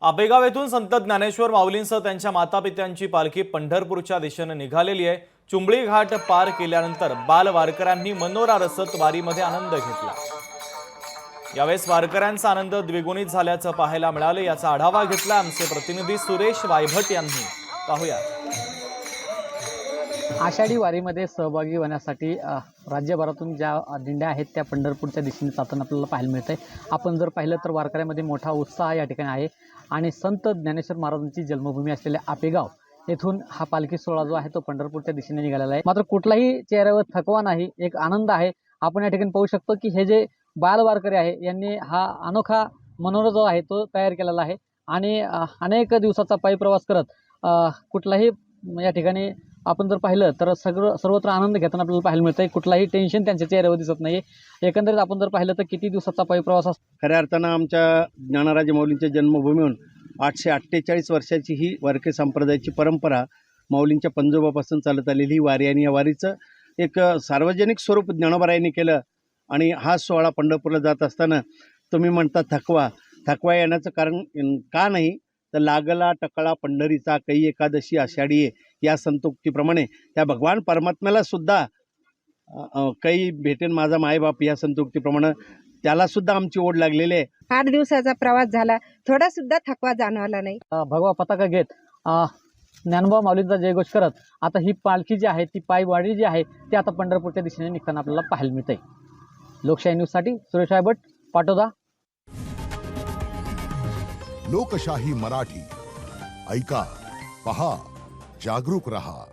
आपेगाव येथून संत ज्ञानेश्वर माऊलींसह त्यांच्या मातापित्यांची पालखी पंढरपूरच्या दिशेने निघालेली आहे। चुंबळी घाट पार केल्यानंतर बाल वारकऱ्यांनी मनोरा रसत वारीमध्ये आनंद घेतला। यावेळेस वारकऱ्यांचा आनंद द्विगुणित झाल्याचं पाहायला मिळाले। याचा आढावा घेतला आमचे प्रतिनिधी सुरेश वायभट यांनी। पाहूया। आषाढी वारीमध्ये सहभागी होण्यासाठी राज्यभरातून ज्या दिंड्या आहेत त्या पंढरपूरच्या दिशेने जाताना आपल्याला पाहायला मिळते। आपण जर पाहिलं तर वारकऱ्यांमध्ये मोठा उत्साह या ठिकाणी आहे आणि संत ज्ञानेश्वर महाराजांची जन्मभूमी असलेल्या आपेगाव येथून हा पालखी सोहळा जो आहे तो पंढरपूरच्या दिशेने निघालेला आहे। मात्र कुठलाही चेहऱ्यावर थकवा नाही, एक आनंद आहे। आपण या ठिकाणी पाहू शकतो की हे जे बाल वारकरी आहे यांनी हा अनोखा मनोरा जो आहे तो तयार केलेला आहे आणि अनेक दिवसाचा पायी प्रवास करत कुठलाही या ठिकाणी आपण जर पाहिलं तर सर्वत्र आनंद घेताना आपल्याला पाहायला मिळतंय। कुठलाही टेन्शन त्यांच्या चेहऱ्यावर दिसत नाही। एकंदरीत आपण जर पाहिलं तर किती दिवसाचा पायी प्रवास असतो। खऱ्या अर्थानं आमच्या ज्ञानराज माऊलींच्या जन्मभूमीहून 848 वर्षाची ही वारकरी संप्रदायाची परंपरा माऊलींच्या पंजोबापासून चालत आलेली ही वारी आणि या वारीचं एक सार्वजनिक स्वरूप ज्ञानोबारायांनी केलं आणि हा सोहळा पंढरपूरला जात असताना तुम्ही म्हणता थकवा येण्याचं कारण का नाही तर लागला टकळा पंढरीचा कै एकादशी आषाढी या संतोक्तीप्रमाणे त्या भगवान परमात्म्याला सुद्धा काही भेटेन माझा मायबाप या संतोक्तीप्रमाणे त्याला सुद्धा आमची ओढ लागलेली आहे। 8 दिवसाचा प्रवास झाला, थोडा सुद्धा थकवा जाणवला नाही। भगवा पताका घेत ज्ञानोबा माऊलींचा जयघोष करत आता ही पालखी जी आहे ती पायवाडी जी आहे ती आता पंढरपूरच्या दिशेने निघताना आपल्याला पाहायला मिळते। लोकशाही न्यूजसाठी सुरेश वायभट, पाटोदा। लोकशाही मराठी ऐका, पहा, जागरूक रहा।